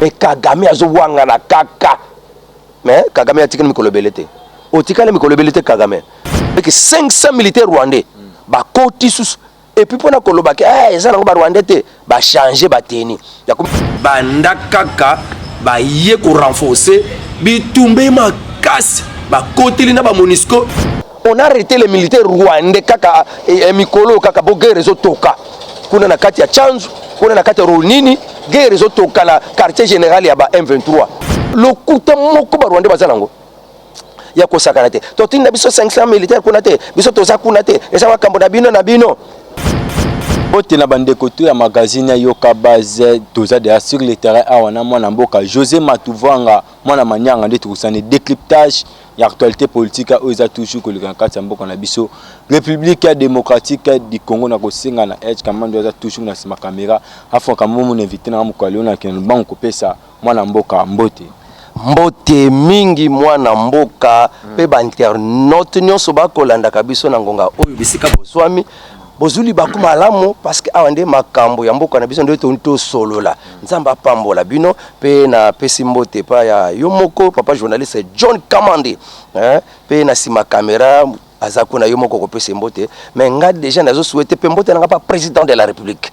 mais Kagame azowanga na kaka mais Kagame atikali mikolo belete otikali mikolo belete Kagame avec 500 militaires rwandais ba koti sous et puis pour na koloba ke eza nango ba rwandais te ba changer ba teni banda kaka ba ye ko renforcer bitumbe makasi ba koti na ba MONUSCO. On a arrêté les militaires rwandais kaka mikolo kaka bo guerre zo toka kuna na kati ya Chanzu kuna na kati ya Runini guerre zo toka na quartier général ya ba M23 lokuta moko ba rwandais bazanango ya ko sakana te to tinda biso 500 militaires kuna te biso toza kuna te esa makambo na bino na bino bote na bande koto ya magazine ya Yoka Base toza de sur le terrain awana mwana mboka José Matuvanga mwana manyanga nde tukusane décryptage ya actualité politique oza toujours ko lekana kati ya mboka na biso République démocratique du Congo na kosenga na edge kamando oza toujours na sima caméra afon kamomo na invité na mukali na ken bango kopesa mwana mboka mbote mbote mingi mwana mboka pe ba internaute nyonso bakolanda kabiso na ngonga oyo bisika boswami bozuli bakuma alamu parce que awande makambo ya mboka na biso ndio tonto solola nzamba pambola bino pe na pesi mbote pa ya yomoko papa journaliste John Kamande pe na sima caméra azakuna yomoko ko pesi mbote mais nga déjà nazo souhaiter pe mbote nga pas président de la République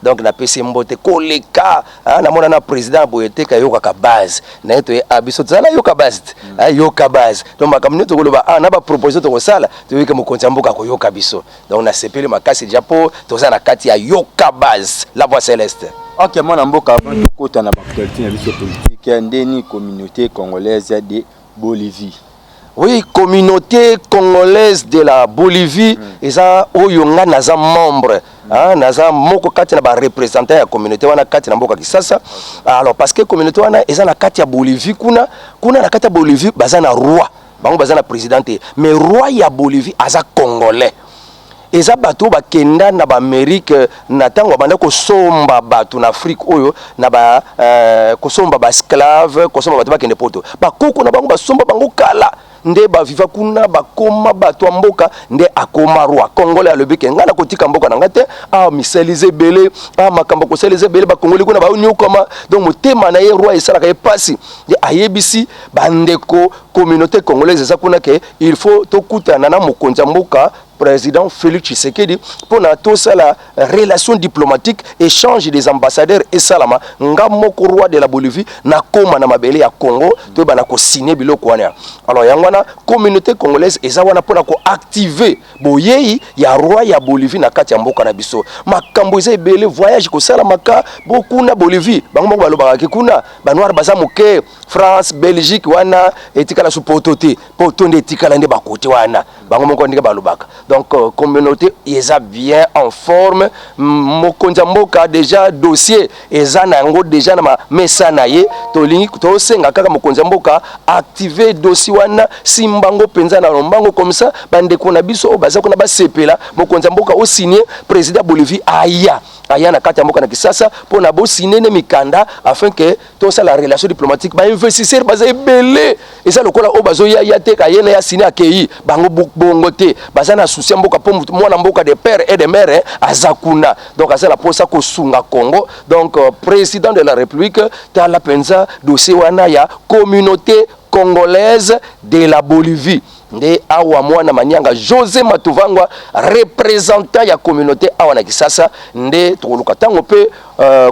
donc na pesi mbote koleka na mona na président boyete ka yoka ka base na to abiso tsala yoka base yoka base donc makamno to koloba na ba proposer to kosala to yeke mokonza mboka ko yoka biso donc na sepeli makasi japo to za na kati ya yoka base la voix céleste. OK mwana mboka avant to kota na actualité na biso politique ndeni communauté congolaise de Bolivie. Oui, communauté congolaise de la Bolivie, eza oyonga naza membre, naza moko kati na ba représentant ya communauté wana kati na mboka Kisasa. Alors parce que communauté wana eza na kati ya Bolivie kuna na kati ya Bolivie baza na roi, bango baza na présidente, mais roi ya Bolivie aza congolais. Eza bato bakenda na ba Amerique na tango banda ko somba bato na Afrique oyo na ba ko somba ba esclave ko somba bato bakende poto ba koko na bango ba somba bango kala nde ba viva kuna bakoma bato mboka nde akoma roi congolais alobike ngana kotika mboka na ngate misalize belé makambo ko salize belé ba congolais kuna ba unyo koma donc motema na ye roi esala ka epasi nde ayebisi bandeko communauté congolaise za kuna ke il faut tokutana na mokonza mboka président Félix Tshisekedi pour tout ça la relation diplomatique échange des ambassadeurs et salama ngamoko roi de la Bolivie na koma na mabele ya Congo to bana ko signer biloko wana alors yangwana communauté congolaise eza wana pona ko activer boyeyi ya roi ya Bolivie na kati ya mboka na biso makambo eza ebele voyage ko sala maka beaucoup na Bolivie bango moko baloba ke kuna banwar baza moke France Belgique wana etikala su potote potonde etikala nde bakote wana bango moko ndika balobaka. Donc communauté eza bien en forme mokonza mboka déjà dossier eza nango déjà na mesa na ye tolingi to senga kaka mokonza mboka activer dossier wana simbango penza na lombango comme ça bande ko na biso o baza ko na ba sepela mokonza mboka o signer président Bolivie aya na kati ya mboka na Kisasa pour na bo signer ne mikanda afin que tout ça la relation diplomatique ba investisseur baza ebele eza lokola o bazo ya te ka yena ya signer akei bango bongo te baza na souci mboka po mwana mboka de père et de mère azakuna donc asa la posa ko sunga Congo donc président de la République ta la penza dossier wana ya communauté congolaise de la Bolivie nde awa mwana manyanga José Matuvanga représentant ya communauté awa na Kisasa nde tokoluka tango pe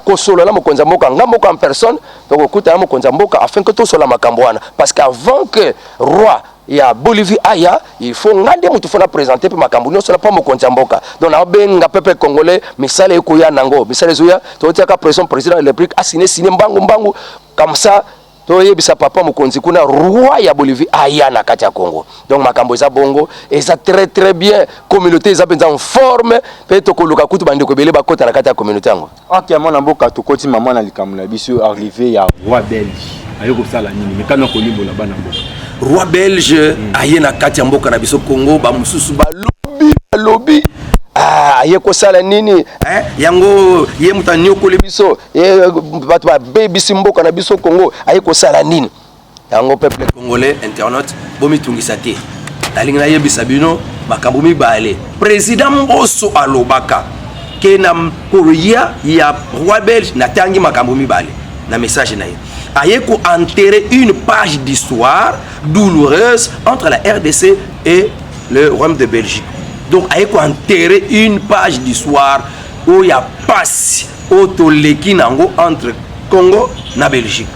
kosolola mokonza mboka ngamboka en personne tokokuta mokonza mboka afin que tosola makambo wana parce qu'avant que roi ya Bolivie aya il faut ngande mutu fona présenter pe makambo nyonso la pa mokonza mboka donc na benga peuple congolais misale ekoya nango misale zoya totiaka pression président de la République asine mbangu comme ça to yebisa papa mokonzi kuna roi ya Bolivie aya na kati ya Congo donc makambo eza bongo eza très bien communauté eza penza en forme pe to koluka kutu bande ko bele bakota na kati ya communauté yango. OK mwana mboka to koti mama na likambo na biso arrivé ya roi belge ayoko sala nini mekano ko libola bana mboka roi belge aye na kati ya mboka na biso Congo ba mususu ba lobby aye ko sala nini yango ye mutani okole biso bato ba baby simboka na biso Congo aye ko sala nini yango peuple congolais internaute bomi tungisa te nalinga na yebisa bino makambo mibale président Mbosso alobaka ke na courrier ya roi belge na tangi makambo mibale na message na ye aye ko enterrer une page d'histoire douloureuse entre la RDC et le Royaume de Belgique. Donc aye ko enterrer une page d'histoire où il y a passe autoleki nango entre Congo na Belgique.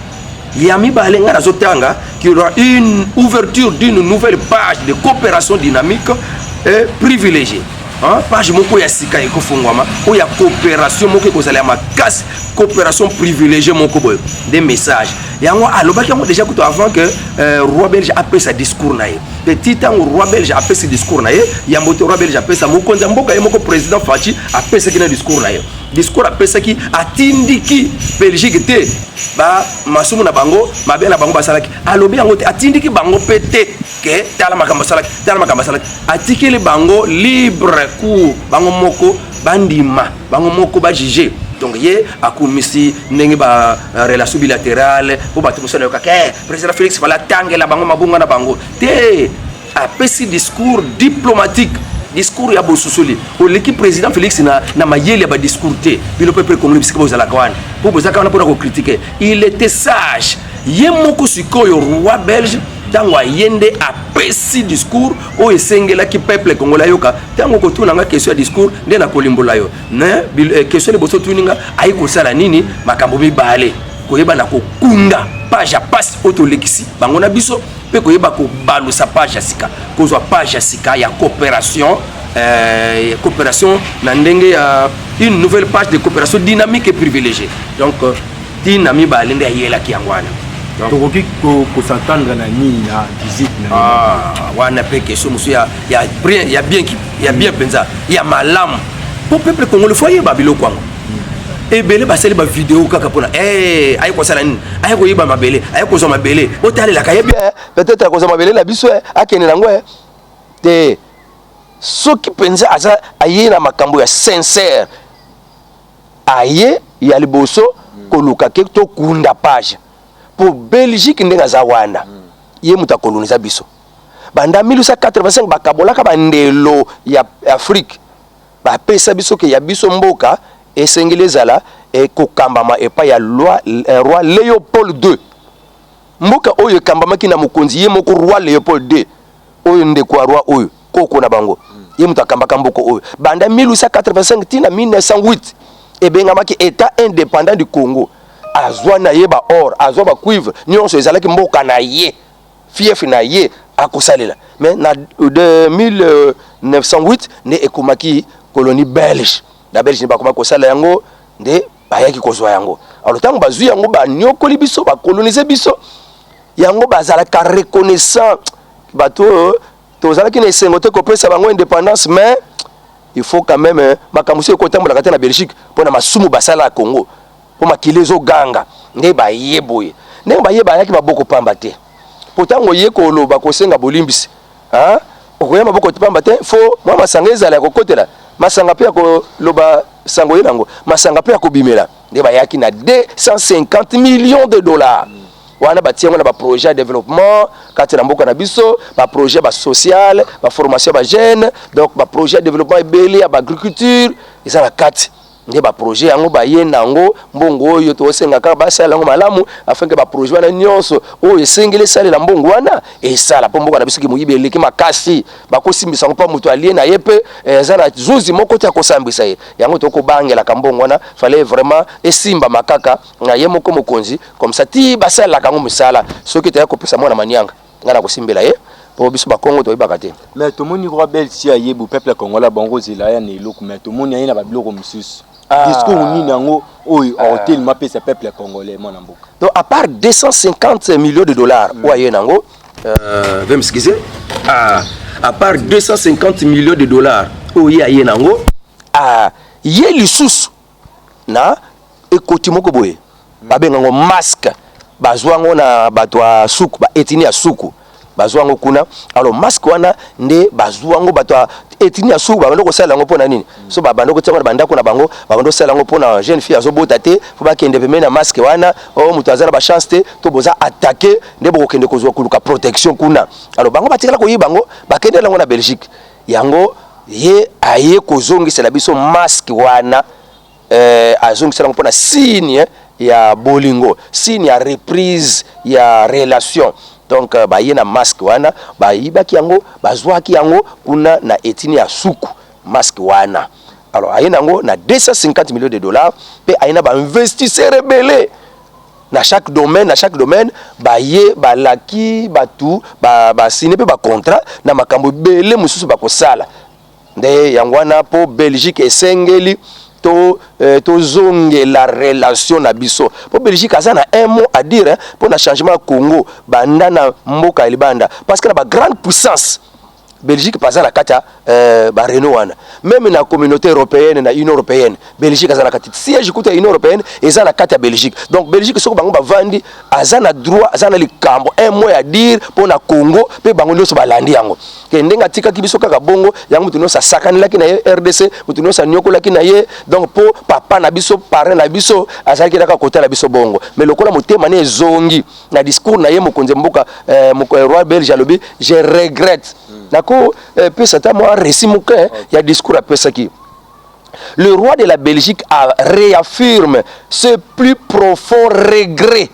Yami balenga na zotanga qu'il y aura une ouverture d'une nouvelle page de coopération dynamique et privilégiée. Hein? Page moko ya sika eko fungwama o ya coopération moko ko zala makasi coopération privilégiée moko boy des messages yango alobaki yango déjà kuto avant que roi belge après sa discours na ye petit temps roi belge après ce discours na ye yamboto roi belge après sa mokonza mboka ye moko président Fachi après ce qui na discours na ye discours après ce qui atindiki Belgique te ba masumu na bango mabe na bango basalaki alobi yango te atindiki bango pété que tala makambo salaki atiki le bango libre ku bango moko bandima bango moko ba juger donc ye akumisi ndenge ba relation bilatérale po ba tumusana yoka ke président Félix fala tangela bango mabunga na bango te apesi discours diplomatique discours ya bosusuli o l'équipe président Félix na mayele ba discours te bino peuple congolais bisika bozala kwana po bozaka na pona ko critiquer il était sage ye moko sikoyo roi belge tango ayende apesi discours o esengelaki peuple congolais yoka tango kotuna nga question ya discours nde na kolimbola yo ne question de boso tuninga ayi kosala nini makambo mibale koyeba na kokunda page ya passe autolekisi bango na biso pe koyeba ko balusa page ya sika kozwa page ya sika ya coopération na ndenge ya une nouvelle page de coopération dynamique et privilégiée donc dinami balende ayelaki yangwana tokoki s'attendre na nini na visite na wana pe question musu ya bien penza ya malamu pour peuple congolais foyer babilo kwango ebele basali ba vidéo kaka pona ayi ko sala nini ayi ko yiba mabele ayi ko zo mabele otale la kayebi peut-être ko zo mabele la biso akene nango te soki penza aza aye na makambo ya sincère aye ya liboso koluka ke to kunda page pour Belgique ndenga za wana ye muta koloniza biso banda 1885 bakabolaka bandelo ya Afrique ba pesa biso ke ya biso mboka esengeli ezala kokambama epa ya roi Léopold II mboka oyo ekambamaki na mokonzi ye moko roi Léopold II oyo ndeko ya roi oyo koko na bango ye muta kambaka mboka oyo banda 1885 tina 1908 ebengamaki état indépendant du Congo azwa na ye ba or azwa ba cuivre nyonso ezalaki mboka na ye fief na ye akosalela mais na de 1908 ne ekomaki colonie belge na belge ba koma kosala yango nde bayaki kozwa yango alors tango bazwi yango ba nyokoli biso ba coloniser biso yango bazalaka reconnaissant bato tozalaki na esengo te kopesa bango indépendance mais il faut quand même makamusi ekotambola kata na Belgique pona masumu basala ya Congo po makilezo ganga nde bayeboye nde bayeba yaki maboko pamba te potango ye koloba kosenga bolimbisi hein okoya maboko pamba te fo mwa masanga ezala ya kokotela masanga pe ko loba sango yelango masanga pe ko bimela nde bayaki na 250 millions de dollars wana batiengo na ba projet de développement kati na mboka na biso ba projet ba social ba formation ba jeunes donc ba projet de développement ebele ya ba agriculture ezala kati nde ba projet yango ba ye nango mbongo oyo to senga ka ba sala ngo malamu afin que ba projet wana nyonso oyo esengele sala la mbongo wana esala po mboka na biso ki moyibele ki makasi ba kosimbisa ngo pa mutu alie na yepe ezala zuzi moko ta kosambisa ye yango to ko bangela ka mbongo wana fallait vraiment esimba makaka na ye moko mokonzi comme ça ti ba sala ka ngo misala soki te ko pesa mwana manyanga ngana kosimbela ye po biso ba Congo to ibaka te mais to moni roi belge ayebu peuple congolais bango zila ya ne eloko mais to moni ayina ba biloko misusu discours nini yango oyo hotel mapé ce peuple congolais mon mboka donc à part 250 millions de dollars oye nango veuillez m'excuser à part 250 millions de dollars oye aye nango ye lisusu na ekoti moko boye babengango masque bazwango na bato ya suku ba etini ya suku bazwango kuna alors masque wana nde bazwango bato etini ya suku babando kosala yango pona nini so babando kotsanga bandako na bango babando sala yango pona jeune fille azobota te fo bakende pembe na masque wana o mutu azana ba chance te to boza attaquer nde bokende kozwa kuluka protection kuna alors bango batikala koyiba bango bakende lango na Belgique yango ye aye kozongisela biso masque wana azongisela pona signe ya bolingo, signe ya reprise ya relation. Donc baye na masque wana bayibaki yango bazwaki yango kuna na etini ya suku masque wana. Alors aye nango na 250 millions de dollars pe aina ba investisseur rebelle na chaque domaine baye balaki batu ba signer pe ba contrat na makambo belé mususu bakosala nde yango wana po Belgique esengeli to zonge la relation na biso po Belgique aza na un mot à dire pour na changement Congo banda na mboka libanda parce que na ba grande puissance Belgique paza na kata ba Renault wana même na communauté européenne na Union européenne Belgique aza na kata siège kuta Union européenne eza na kata Belgique donc Belgique soko bango bavandi aza na droit aza na likambo un mot à dire pour na Congo pe bango nyoso balandi yango ke ndenga tika kibiso kaka bongo yango mutu nyoso sakani laki na ye RDC mutu nyoso nyoko laki na ye donc po papa na biso parent na biso azaki daka kota na biso bongo mais lokola mutema ne zongi na discours na ye mokonze mboka roi belge alobi je regrette nako pesa ta moi récit mouke ya discours à pesa qui le roi de la Belgique a réaffirme ce plus profond regret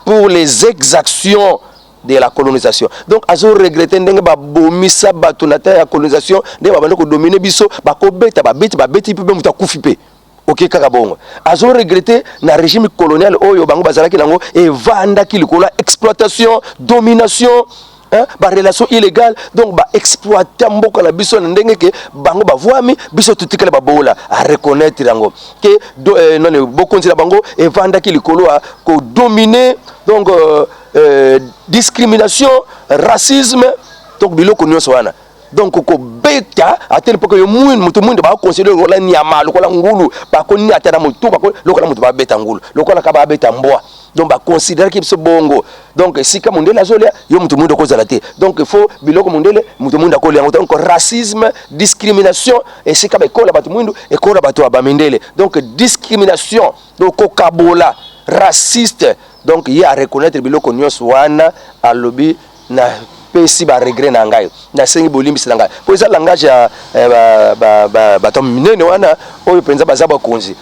pour les exactions de la colonisation. Donc azo regretter ndenge ba bomisa bato na ta ya colonisation ndenge ba bando ko dominer biso ba ko beta ba beti pe muta kufipe. OK kaka bongo. Azo regretter na régime colonial oyo bango bazalaki nango e vanda ki likola exploitation, domination ba relation illégale donc ba exploiter mboka na biso ndenge ke bango ba voami biso tutikale ba bola a reconnaître yango ke non bokonzi la bango e vanda ki likolo ko dominer donc discrimination, racisme, donc biloko nyonso wana. Donc ko beta à tel point que yo mutu mundu ba considérer la nyama lokola ngulu ba ko ni atana mutu ba ko lokola mutu ba beta ngulu lokola ka ba beta mboa donc ba considérer que ce bongo donc si ka mundele azolia yo mutu mundu ko zalate donc il faut biloko mundele mutu mundu ko liango donc racisme, discrimination et si ka ba ko la batu mundu e ko la batu ba mindele donc discrimination donc ko kabola raciste donc il y a à reconnaître biloko nyonso wana a lobby na pesi ba regret na ngai na sengi bolimbisi na ngai po eza langage ya bato minene wana oyo penza baza bakonzi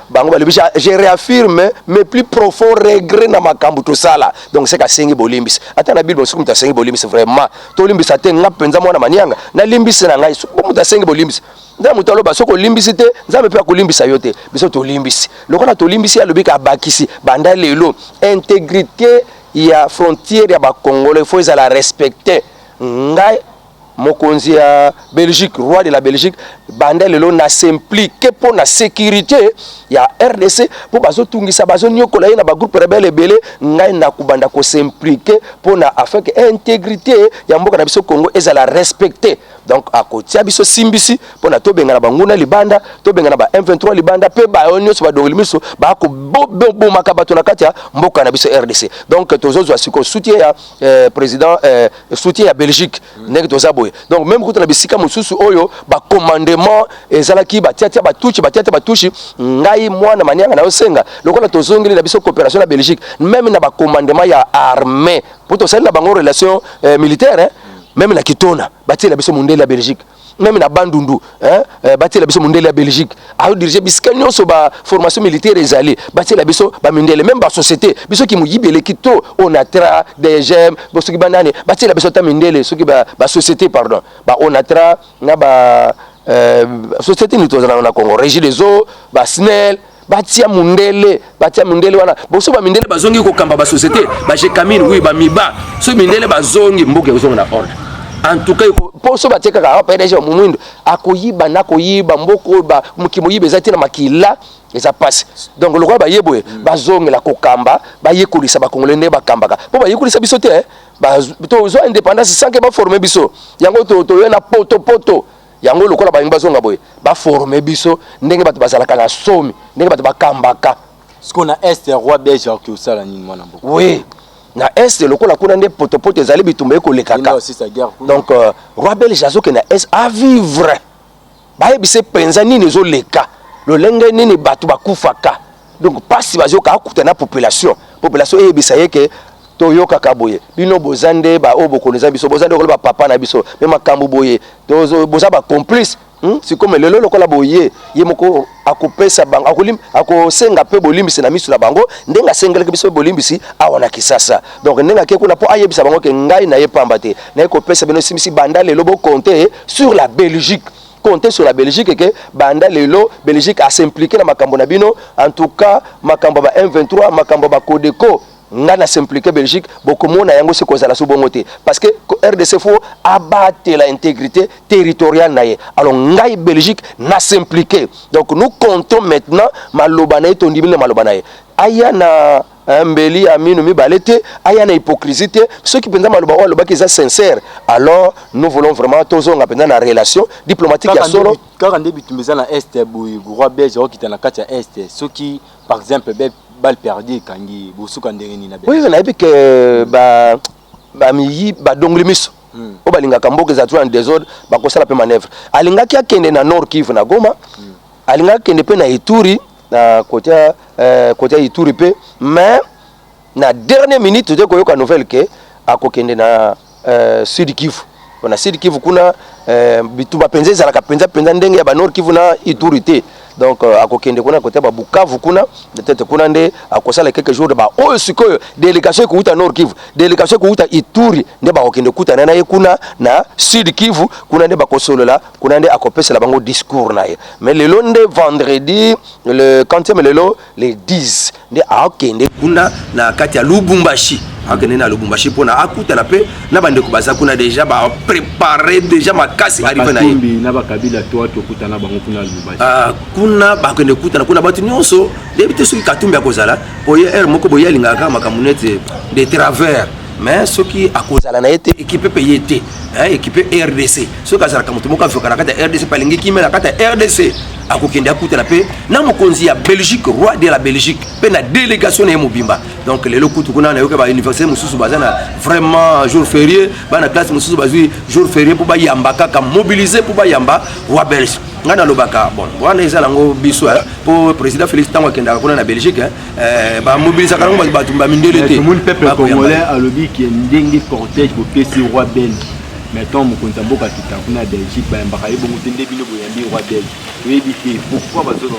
bango balibisha je réaffirme mes plus profonds regrets na makambo to sala donc c'est ka sengi bolimbisi ata na bible soku muta sengi bolimbisi vraiment to limbisa te nga penza mwana manianga na limbisi na ngai soku muta sengi bolimbisi nda mutu aloba soko limbisi te nzambe pe akolimbisa yo te biso to limbisi lokola to limbisi alobi ka bakisi banda lelo intégrité ya frontière ya ba Congolais faut la respecter ngai mokonzi ya Belgique roi de la Belgique banda lelo na s'impliquer pour la sécurité ya RDC pour bazo tungisa bazo nyokola na ba groupe rebelle belé ngai na kubanda ko s'impliquer pour na afin que intégrité ya mboka na biso Congo la respecter donc à côté biso simbisi pour na to benga na banguna libanda to benga na ba M23 libanda pe ba onyo so ba dongoli miso ba ko bo makabato na katia mboka na biso RDC donc tozo siko soutien ya président soutien ya Belgique nek toza boy donc même quand na bisika mususu oyo ba commandement ezalaki ba tiatia ba touchi ngai mwana manianga na osenga lokola tozongeli na biso coopération na Belgique même na ba commandement ya armée pour to sala bango relation militaire même na Kitona bati la biso mundele la Belgique même na Bandundu bati la biso mundele la Belgique a diriger bisika nyonso ba formation militaire ezali bati la biso ba mundele même ba société biso ki muyibele kito onatra DGM boso ki banane bati la biso ta mundele soki ba société pardon ba onatra na ba société ni tozana na Congo régie des eaux ba SNEL batia mundele wana boso ba mindele bazongi ko kamba ba société ba jekamine oui ba miba so mindele bazongi mboke uzonga na ordre en tout cas poso batia kaka PDG mumundo akoyiba na koyiba mboko ba mukimoyiba ezati na makila eza passe donc lokwa ba yeboye bazongi la kokamba ba yekolisa ba congolais ne ba kambaka po ba yekolisa biso te ba to zo indépendance sans que ba former biso yango to yo na poto yango lokola ba yimba zonga boye ba former biso ndenge bato bazalaka na somi ndenge bato bakambaka ce qu'on a est roi belge qui osala nini mwana mboko oui na est lokola kuna nde poto ezali bitumba ko lekaka donc roi belge azoke na est à vivre ba yebise penza nini zo leka lolenge nini bato bakufaka donc pasi bazoka akuta na population yebisa yeke toyoka kaboye bino bozande ba o bokoneza biso bozande ko ba papa na biso me makambo boye boza ba complice c'est comme lelo lokola boye ye moko akopesa bango akosenga pe bolimbisi na misu na bango ndenga sengeleke biso bolimbisi awana kisasa donc ndenga ke kuna po ayebisa bango ke ngai na ye pamba te na kopesa bino simisi banda lelo bo compter sur la Belgique, compter sur la Belgique et que banda lelo Belgique a s'impliquer na makambo na bino, en tout cas makambo ba M23 makambo ba Codeco ngana s'impliquer Belgique beaucoup mona yango se kozala so bongote parce que RDC faut abattre l'intégrité territoriale naie. Alors ngai Belgique na s'impliquer, donc nous comptons maintenant maloba na to ndimile maloba na aya na mbeli aminu mibalete aya na hypocrisie ceux qui pendant maloba o loba ki za sincère, alors nous voulons vraiment tozonga pendant la relation diplomatique ya solo car en début tumeza na est boy roi belge o kitana kati ya est ceux qui par exemple balle perdue kangi bosuka ndereni na oui na que ba miyi ba donglimiso o balinga kamboke za tout en désordre ba kosala pe manœuvre alinga ki akende na Nord Kivu na Goma alinga kende pe na Ituri na côté Ituri pe mais na dernière minute de koyoka nouvelle ke akokende na Sud Kivu na Sud Kivu kuna bituba penza za la penza ndenge ya ba Nord Kivu na Ituri te. Donc akokende kuna côté ba Bukavu kuna peut-être kuna nde akosala quelques jours ba oyo sikoyo délégation ko uta Nord Kivu délégation ko uta Ituri nde ba okende kuta na ye kuna na Sud Kivu kuna nde ba kosolola kuna nde akopesa la bango discours na ye mais le lundi vendredi le quantième lelo le 10 nde akende kuna na kati ya Lubumbashi akende na Lubumbashi pona akuta na pe na bande ko baza kuna déjà ba préparer déjà makasi arrivé na ye na ba kabila to kuta na bango kuna Lubumbashi kuna bakende kuta na kuna batu nyonso debite soki katumbi akozala boye moko boye lingaka makamunete de travers mais soki akozala na été équipe payete équipe RDC soki azala kamuto moko afoka na kata RDC palingi kimela kata RDC akokende akuta na pe na mokonzi ya Belgique roi de la Belgique pe na délégation na mobimba donc lelo kutu kuna na yoka ba université mususu bazana vraiment jour férié bana classe mususu bazui jour férié pour ba yamba kaka mobiliser pour ba yamba roi belge ngana lobaka bon wana ezala ngo biso pour président Félix Tango kenda kuna na Belgique ba mobiliser kango ba tumba mindele te tout le peuple congolais a lobby qui ndenge cortège pour PC roi belge mettons mokonza mboka kita kuna Belgique ba yamba kayi bongo tende bino boyambi roi belge oui bité pourquoi bazo ba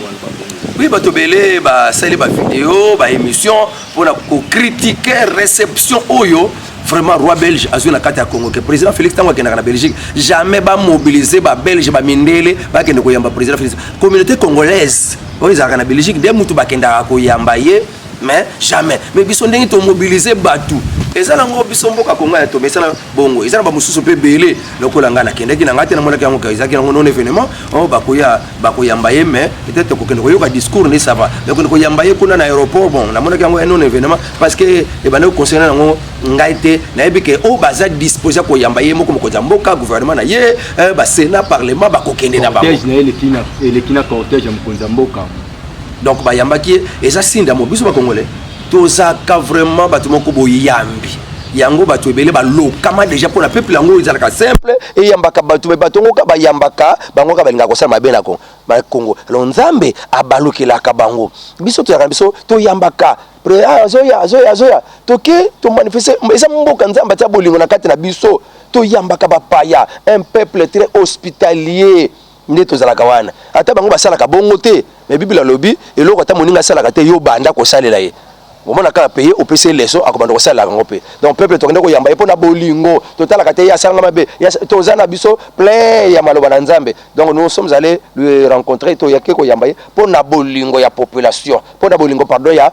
oui bato belé ba sali ba vidéo ba émission pour la critiquer réception oyo vraiment roi belge azui na kati ya Congo que président Félix Tango kenda na Belgique jamais ba mobiliser ba belge ba mindele ba kende ko yamba président Félix communauté congolaise oyo za na Belgique de mutu ba kenda ko yamba ye mais jamais mais biso ndenge to mobiliser batu ezala ngo biso mboka Congo ya to mesala bongo ezala ba mususu pe belé lokola ngana kende kina ngati na mona kyango ka ezaki ngo non événement o bakoyamba ye mais peut-être ko kende ko yoka discours ne ça va donc ko yamba ye kuna na aéroport bon na mona kyango non événement parce que e bana concernant ngo ngaite na ebike o baza disposer ko yamba ye moko moko mboka gouvernement na ye ba sénat parlement ba ko kende na ba cortège na le kina cortège ya mkonza mboka donc ba yamba ki eza sinda mo biso ba congolais tozaka vraiment batu moko boyambi yango batu ebele ba lokama déjà pour la peuple yango ezalaka simple et yambaka batu be batongo ka ba yambaka bango ka balinga kosala mabe na Congo lonzambe abalukilaka bango biso to yaka biso to yambaka zoya toke to manifester eza mboka nzamba ta bolingo na kati na biso to yambaka ba paya un peuple très hospitalier nde tozalaka wana ata bango basalaka bongo te mais bibila lobi eloko ata moninga asalaka te yo banda kosalela ye bomona kala payer au PC leso akobanda kosalela ngo pe donc peuple tokende ko yamba epona bolingo totalaka te ya sanga mabe ya tozana biso plein ya maloba na nzambe donc nous sommes allés le rencontrer to yake ko yamba pona bolingo ya population pona bolingo pardon ya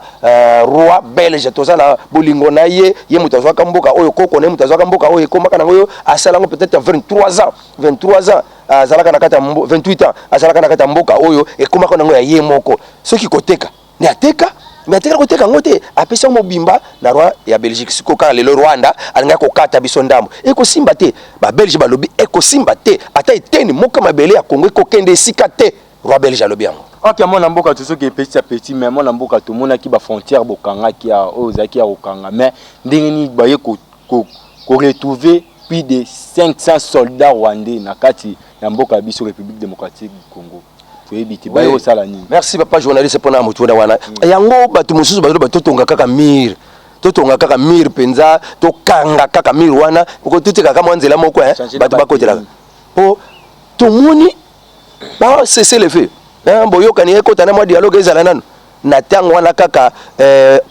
roi belge tozana bolingo na ye mutazwa kamboka oyo koko ne mutazwa kamboka oyo komaka na oyo asala ngo peut-être 23 ans azalaka na kata 28 ans azalaka na kata mboka oyo ekomaka na ngo ya ye moko soki koteka ne ateka mais ateka koteka ngote apesa mobimba na roi ya Belgique siko kala le Rwanda alinga kokata biso ndambo eko simba te ba Belge ba lobi eko simba te ata eteni moka mabele ya Congo eko kende sika te roi Belge alobi yango ok mona mboka tosoki petit à petit mais mona mboka to mona ki ba frontière bokanga ki ya ozaki ya okanga mais ndenge ni ba ye ko retrouver plus de 500 soldats rwandais na kati ya mboka biso République démocratique du Congo. Merci papa journaliste pour na mutu wana yango batu mususu bato tonga kaka mir totonga kaka mur penza to kanga kaka mur wana ko tutika kama nzela moko bato bakotela po tomoni ba cesser le feu boyoka ni ekota na mo dialogue ezala nanu na tango wana kaka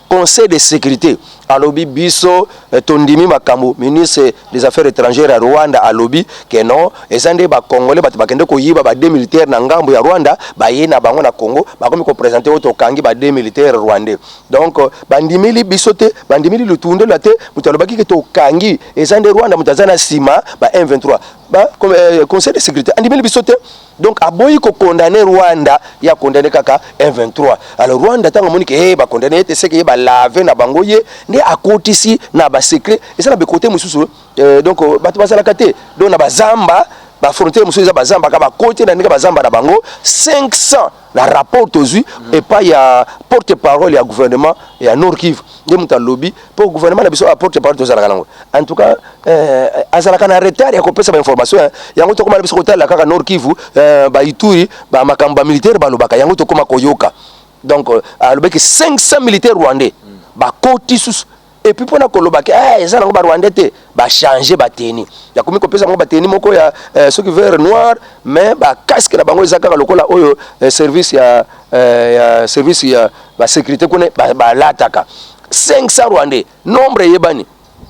conseil de sécurité alobi biso tondimi makambo ministre des affaires étrangères à Rwanda alobi que non ezande ba congolais bato bakende ko yiba ba deux militaires na ngambo ya Rwanda ba yena bango na Congo ba komi ko présenter auto kangi ba deux militaires rwandais donc bandimili bisote bandimili lutunde la te mutalobaki ke to kangi ezande Rwanda mutazana sima ba M23 ba conseil de sécurité andimili bisote donc aboyi ko condamner Rwanda ya condamner kaka M23 alors Rwanda tango moni ke ba condamner ete seke ba laver na bango ye ne akotisi na ba secret et ça na be côté mususu donc bato basala kate donc na bazamba ba frontière mususu za bazamba ka ba côté na nika bazamba na bango 500 la rapport tozui et pas ya porte-parole ya gouvernement ya Nord Kivu nde muta lobby pour gouvernement na biso a porte-parole tozala kanango en tout cas azala kana retard ya ko pesa ba information yango to koma biso ko tala kaka Nord Kivu ba Ituri ba makamba militaire ba lobaka yango to koma koyoka donc alobeki 500 militaires rwandais ba koti sus et puis pona kolobaki eza nango ba rwandais te ba changer ba teni ya komi ko pesa ngo ba teni moko ya soki vert noir mais ba casque na bango ezaka lokola oyo service ya service ya ba sécurité kone ba lataka 500 rwandais nombre yebani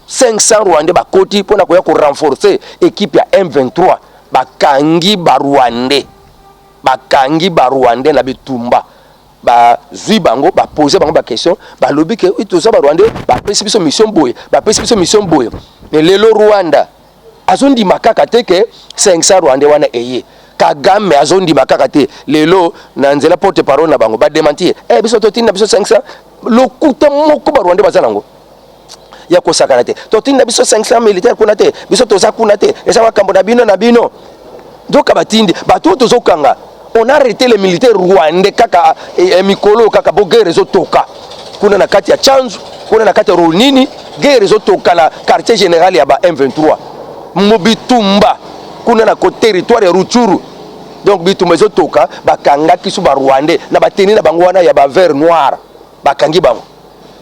500 rwandais ba koti pona ko ya ko renforcer équipe ya M23 ba kangi ba rwandais na bitumba ba zui bango ba poser bango ba question ba lobi ke to za ba rwandais ba pesi biso mission boye mais lelo Rwanda azondi makaka te ke 500 rwandais wana eye Kagame azondi makaka te lelo na nzela porte parole na bango ba démentir biso totina biso 500 lokuta moko ba rwandais bazanango ya kosakana te totina biso 500 militaires kuna te biso toza kuna te eza makambo na bino donc batindi bato tozokanga on a arrêté les militaires rwandais kaka mikolo kaka bo guerre zotoka kuna na kati ya Chanzu kuna na kati ya Runini guerre zotoka na quartier général ya ba M23 Mobitumba kuna na ko territoire ya Ruchuru donc bitumba zotoka bakanga kisu ba rwandais na bateni na bango wana ya ba vert noir bakangi bango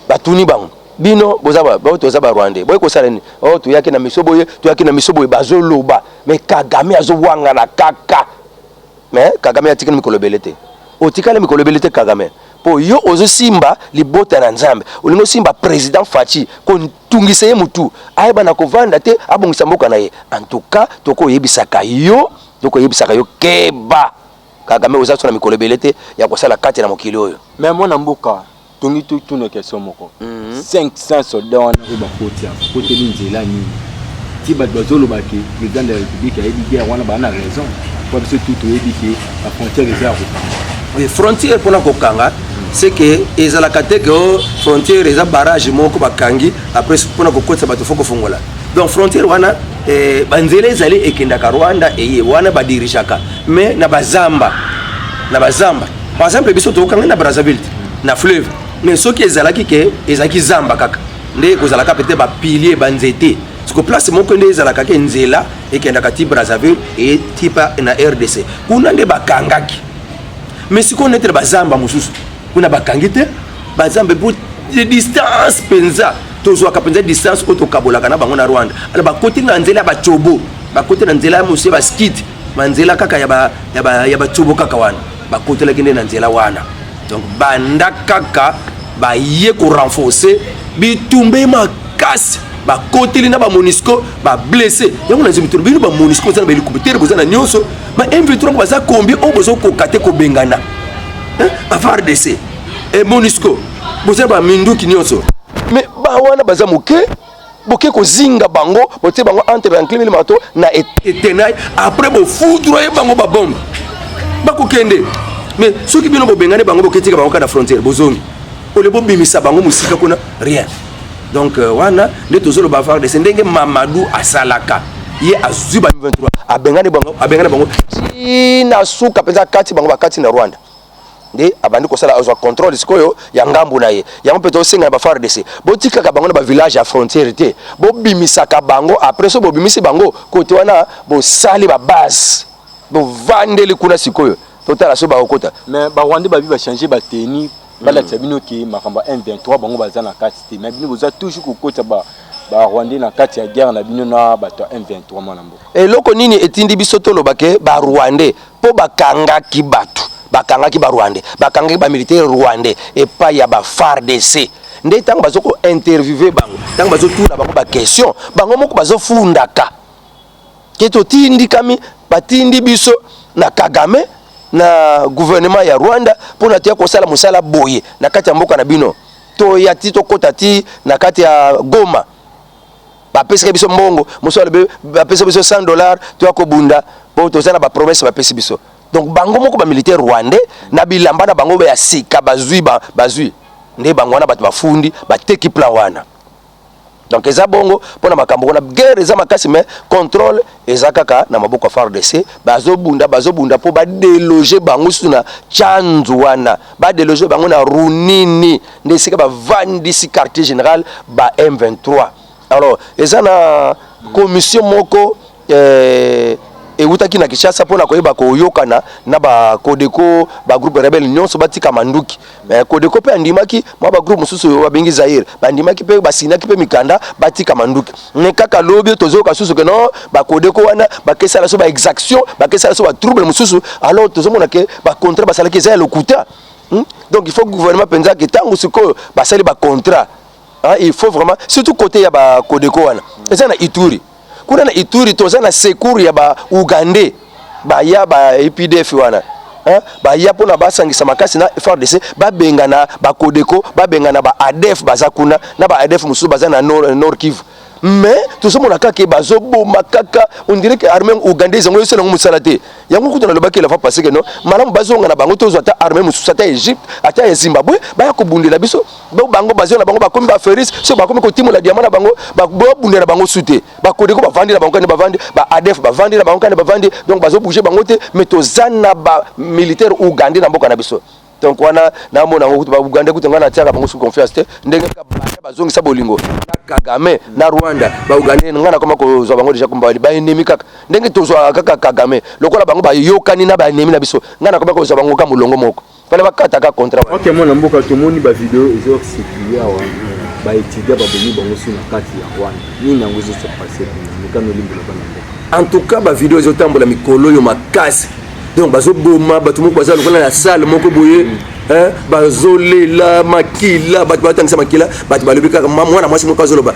batuni bango bino bozaba toza ba rwandais boy ko saleni to yaki na misoboye bazoloba mais Kagame azowanga na kaka mais Kagame atikana mikolo belete otikala mikolo belete Kagame po yo ozo simba libota na nzambe olingo simba président Fachi ko tungisa ye mutu ayeba na kovanda te abongisa mboka na ye en tout cas toko yebisaka yo keba Kagame oza sona mikolo belete ya kosala kati na mokili oyo mais mwana mboka tongi tout une question moko 500 soldats wana ba kotia côté linzela ni ti ba bazolo ba ki président de la république a dit guerre wana ba na raison pour ce tout édifié la frontière réserve les frontières pour la kokanga c'est que ezalaka te que frontière eza barrage moko bakangi après pour la kokotsa bato foko fongola donc frontière wana banzela ezali ekendaka Rwanda eye wana ba dirishaka mais na bazamba par exemple biso to kanga na Brazzaville na fleuve mais ce qui ezalaki ke ezaki zamba kaka nde kozalaka peut-être ba pilier banzete parce que place moko nde ezalaka ke nzela ekendaka ti Brazzaville et tipa na RDC kuna nde bakangaki mais si on était bazamba mususu kuna bakangi te bazamba pour de distance penza tozwa ka penza distance auto kabolaka na bango na Rwanda ala ba côté na nzela ba chobo ba côté na nzela musie ba skit manzela kaka ya ba chobo kaka wana ba côté la kende na nzela wana donc banda kaka ba ye ko renforcer bitumbe makasi ba côté na ba MONUSCO ba blessé yango na zimitoro bino ba MONUSCO za ba hélicoptère bozana nyonso ba M23 baza combien o bozo ko kate ko bengana ba FARDC et MONUSCO boza ba minduki nyonso mais ba wana baza moke boke ko zinga bango bote bango entre enclime le mato na etenai après bo foudroyer bango ba bombe ba ko kende mais soki bino bo bengane bango boketika bango ka na frontière bozongi ole bo bimisa bango musika kuna rien donc wana nde tozolo ba faire de ndenge Mamadou asalaka ye azuba 23 abengane bango na suka penza kati bango bakati na Rwanda nde abandi ko sala azwa contrôle sikoyo ya ngambu na ye ya mpeto singa ba FARDC botika ka bango na ba village à frontière te bo bimisa ka bango après so bo bimisi bango kote wana bo sali ba base bo vandeli kuna sikoyo totala so ba okota mais ba Rwanda ba bi ba changer ba teni bala tsabino ki makamba M23 bango baza na kati te mais bino boza toujours kokota ba Rwandais na kati ya guerre na bino na bato M23 mwana mboka eloko nini etindi biso tolobake ba Rwandais po bakangaki bato bakangaki ba Rwandais bakangaki ba militaire Rwandais epai ya ba FARDC nde tango bazoko interviewer bango tango bazotuna bango ba question bango moko bazofundaka keto tindi kami batindi biso na Kagame na gouvernement ya Rwanda pona tia kosala musala boye na kati ya mboka na bino to ya tito kota ti na kati ya Goma ba pesa biso mbongo musala ba pesa biso $100 to akobunda po to zana ba promesse ba pesa biso donc bango moko ba militaire rwandais na bilamba na bango ya sika bazui nde bango wana bato bafundi bateki plan wana donc eza bongo pona makambo na guerre eza makasi mais contrôle eza kaka na maboko ya FARDC bazobunda po ba déloger bango suna chanzu wana ba déloger bango na Runini nde sika ba vandisi quartier général ba M23 alors eza na commission moko eutaki na Kinshasa pona koyeba koyokana na ba Kodeko ba groupe rebelle nyonso batika manduki mais Kodeko pe andimaki mwa ba groupe mususu babengi Zaire bandimaki pe basinaki pe mikanda batika manduki ne kaka lobi tozoka susu que non ba Kodeko wana bakesala so ba exaction bakesala so ba trouble mususu alors tozomona ke ba contrat basalaki za lokuta donc il faut que le gouvernement penza que tango siko basali ba contrat il faut vraiment surtout côté ya ba Kodeko wana eza na Ituri kuna na Ituri toza na secours ya ba Ugandais ba ya ba EPDF wana ba ya pona basangisa makasi na FARDC ba bengana ba Kodeko ba bengana ba ADF baza kuna na ba ADF musu baza na Nord Kivu mais tout ça mon akake bazobo makaka on dirait que armée Ugandais zango yose na musalate yango kutana lobaki la fa passer que non malamu bazonga na bango tozo ata armée musu ata Egypte ata Zimbabwe ba ya kobundela biso bango bazona bango bakomi ba Feris so bakomi ko timula diamana bango ba bundela bango sute ba Kodeko ba vandi na bango kana ba vandi ba ADF ba vandi na bango kana ba vandi donc bazo bouger bango te mais tozana ba militaire Ugandais na mboka na biso donc wana na mona ngo ba Uganda kutenga na tiaka bango sous confiance te ndenge ka bazongisa bolingo na Kagame na Rwanda ba Uganda ngana koma ko zo bango deja kumba ba ennemi kaka ndenge tozwa kaka Kagame lokola bango ba yokani na ba ennemi na biso ngana koma ko zo bango ka mulongo moko fale bakata ka contrat OK mona mboka to moni ba vidéo ezo circuler wa ba étudier ba boni bango sur na kati ya Rwanda nini yango zo se passer ni kama limbo na bana en tout cas ba vidéo ezo tambola mikolo yo makasi donc bazo boma bato moko baza lokola na salle moko boye bazolela makila bato batangisa makila bato balobi kaka mwana mwasi moko azoloba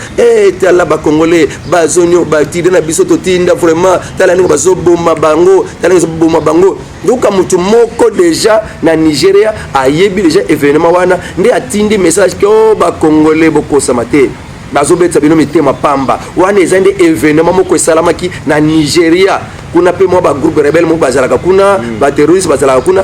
tala bakongole bazonio batide na biso totinda vraiment tala ndenge bazoboma bango tala ndenge bazoboma bango donc mutu moko déjà na Nigeria ayebi déjà événement wana nde atindi message que bakongole bokosama te bazobetsa bino mitema pamba wana eza nde événement moko esalamaki na Nigeria kuna pe mo ba groupe rebelle mo bazalaka kuna ba terroriste bazalaka kuna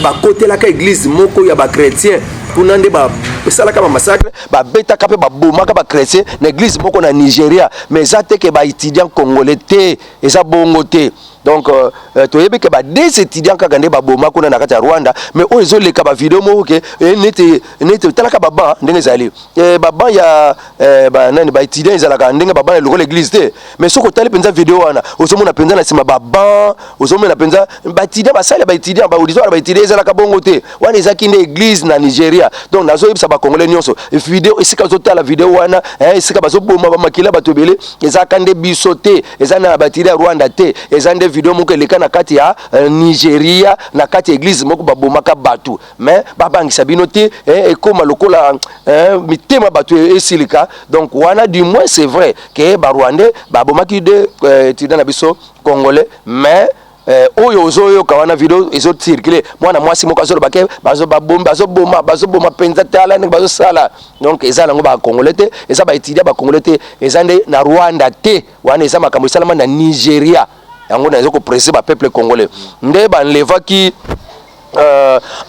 ba kotelaka église moko ya ba chrétien kuna nde ba salaka ba massacre ba betaka pe ba bomaka ba chrétien na église moko na Nigeria mais ça te que ba étudiant congolais te eza bongo te donc toyebi ke ba des étudiants kaka nde ba bomaka kuna na kati ya Rwanda mais o ezo leka ba vidéo moko ke nete talaka baba ndenge zali baba ya ba nani ba étudiant ezalaka ndenge baba le l'église te mais soko tali penza vidéo wana ozomona penza na sima baba ozomona penza ba étudiant ba sale ba étudiant ba auditoire ba étudiant ezalaka bongo te wana ezaki nde église na Nigeria donc nazo yebisa ba congolais nyonso vidéo esika zotala vidéo wana esika bazoboma ba makila batobele ezaka nde biso te ezana ba étudiant Rwanda te ezande vidéo moko eleka na kati ya Nigeria na kati ya église moko babomaka batu mais babangisa bino te ekoma lokola mitema batu esilika donc wana du moins c'est vrai que ba Rwandais babomaki de étudiant na biso congolais mais oyo ozoyo kawana video ezo circuler mwana mwasi moko azolo bake bazoboma penza tala ndenge bazosala donc ezala ngo ba congolais te eza ba étudiant ba congolais te ezande na Rwanda te wana eza makambo esalama na Nigeria yango na ezoko presser ba peuple congolais nde ba nlevaki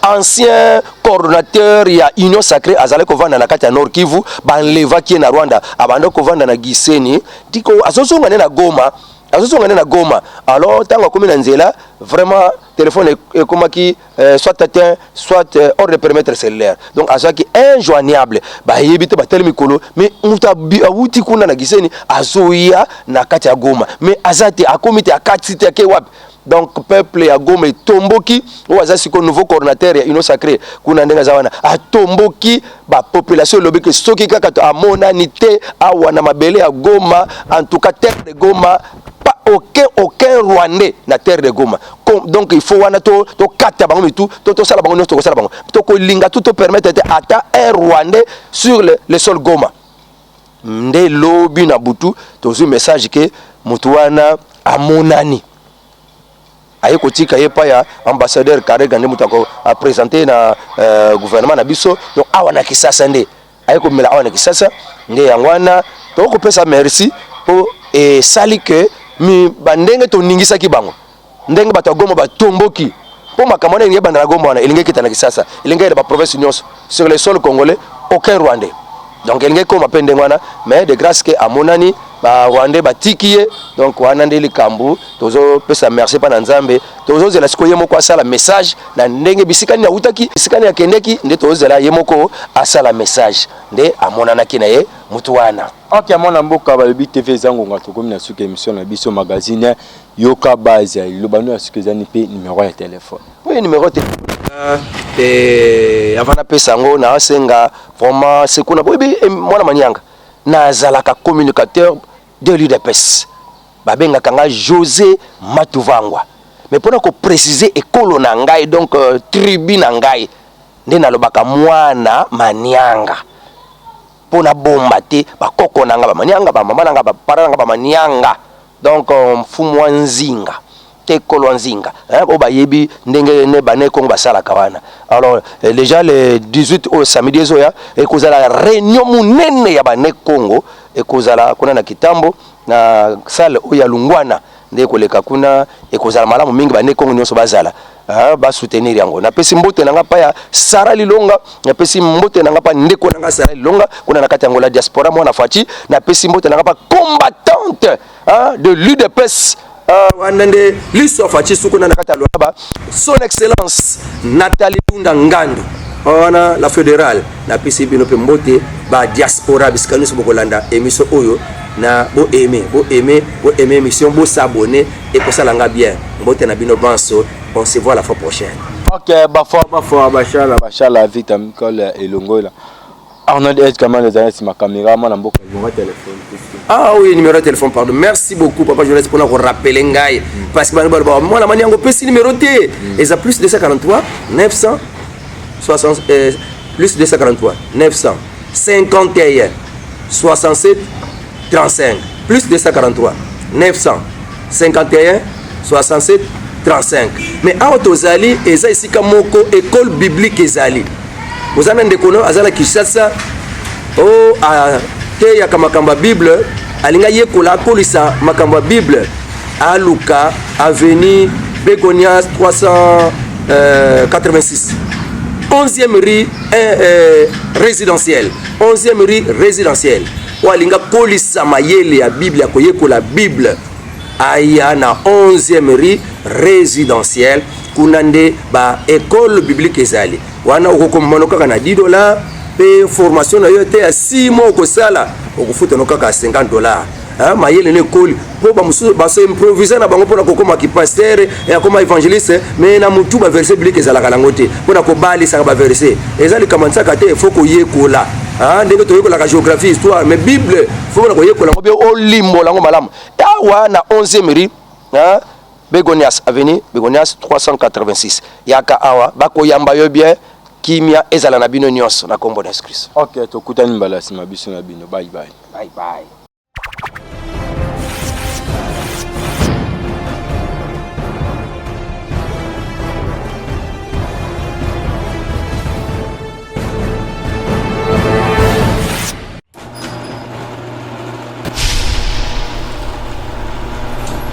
ancien coordonnateur ya Union Sacrée azale kovanda na kati ya Nord Kivu ba nlevaki na Rwanda abanda kovanda na Gisenyi tiko azosonga na Goma alors tango komi na nzela vraiment téléphone ekomaki soit atteint soit hors de périmètre cellulaire donc azaki injoignable ba yebite ba tele mikolo mais muta awuti kuna na Gisenyi azoya na kati ya Goma mais azate akomite akati te ke wapi donc peuple ya Goma etomboki o aza siko nouveau coordinateur ya Union Sacrée kuna ndenga za wana atomboki ba population lobiki soki kaka to amonani te awa na mabele ya Goma, en tout cas terre de Goma, pas aucun Rwandais na terre de Goma. Donc il faut wana to kata bango tout to sala bango to sala bango to ko linga tout permettre ata un Rwandais sur le sol Goma. Nde lobi na butu tozu message ke mutu wana amonani aye kotika ye pa ya ambassadeur Kare Gande mutu a présenter na gouvernement na biso donc awa na Kisasa nde aye ko mela awa na Kisasa nde yangwana to ko pesa merci po e sali ke mi bandenge to ningisa ki bango ndenge bato Goma batomboki po makamona ngi bandara Goma wana elinge kita na Kisasa elinge ba province nyonso sur le sol congolais aucun Rwandais. Donc il y a comme appel wana mais de grâce que amonani ba Rwandais batikiye donc wana ndeli kambu tozo pesa merci pa nzambe tozo zela sikoye moko asala message na ndenge bisikani ya utaki bisikani ya kendeki nde tozo zela yemoko asala message nde amonana kina ye mutu wana. Ok, mwana mboka balobi TV zango ngato komi na suka émission na biso magazine yoka base lobano ya suka zani pe numéro ya téléphone. Oui, numéro de téléphone. Avant na pesa ngo na senga vraiment c'est qu'on a bobi mwana manyanga na zalaka communicateur de l'UDPS babenga kanga José Matuvangwa mais pour ko préciser ekolo na ngai donc tribu na ngai nde na lobaka mwana manyanga pona bomba te bakoko nanga ba manyanga ba mama nanga ba paranga ba manyanga donc mfumu nzinga tekolo nzinga o bayebi ndenge ne bane kongo basala kawana. Alors déjà le 18 au samedi ezoya ekozala réunion munene ya bane Kongo ekozala kuna na kitambo na salle o ya Lungwana nde koleka kuna ekozala malamu mingi bane Kongo nyonso bazala ba soutenir yango. Na pesi mbote nanga pa ya Sara Lilonga, na pesi mbote nanga pa ndeko nanga Sara Lilonga kuna na kati yango la diaspora mwana Fati, na pesi mbote nanga pa combattante de l'UDPS wandende liso Fati sukuna na kati ya Luaba son excellence Nathalie Tunda Ngando wana la fédérale na pesi bino pe mbote ba diaspora biskanu so bokolanda émission oyo na bo aimer émission bo s'abonner et ko salanga bien mbote na bino banso. On se voit la fois prochaine. Ok, bafo bachala vite Nicole Elongo là. Arnaud est comment les années ma caméra moi na mboka numéro de téléphone. Ah oui, numéro de téléphone pardon. Merci beaucoup papa Jonas pour nous rappeler ngai parce que moi la manière on peut si numéro T et ça plus 243 960 plus 243 951 67 35 plus 243 951 67 35. Mais à Otozali, et ça ici comme école biblique ezali. Vous avez un déconno, azala Kishasa, oh à te ya kamakamba Bible, alinga yekola kolisa makamba Bible, à Luka, avenue Begonias 386. 11e rue résidentielle. 11e rue résidentielle. Ou alinga kolisa mayele ya Bible ya koyekola Bible. Aya na 11e rue résidentielle kunande ba école biblique ezali wana okokomano kaka na $10 pe formation na yo te ya 6 mois ko sala okufuta no kaka $50 mayele ne koli po ba musu ba se improviser na bango pona kokoma ki pasteur et akoma évangéliste mais na mutu ba verset biblique ezala kala ngote pona ko bali sa ba verset ezali kamansa ka te faut ko yekola ndenge to yekola ka géographie histoire mais Bible faut na ko yekola ngo be o limbo lango malamu awa na 11e rue Begonias avenue Begonias 386 yaka awa bako yamba yo bien kimia ezala na bino nyonso na kombo na Christ. OK, to kutani mbala sima biso na bino. Bye bye. Bye bye.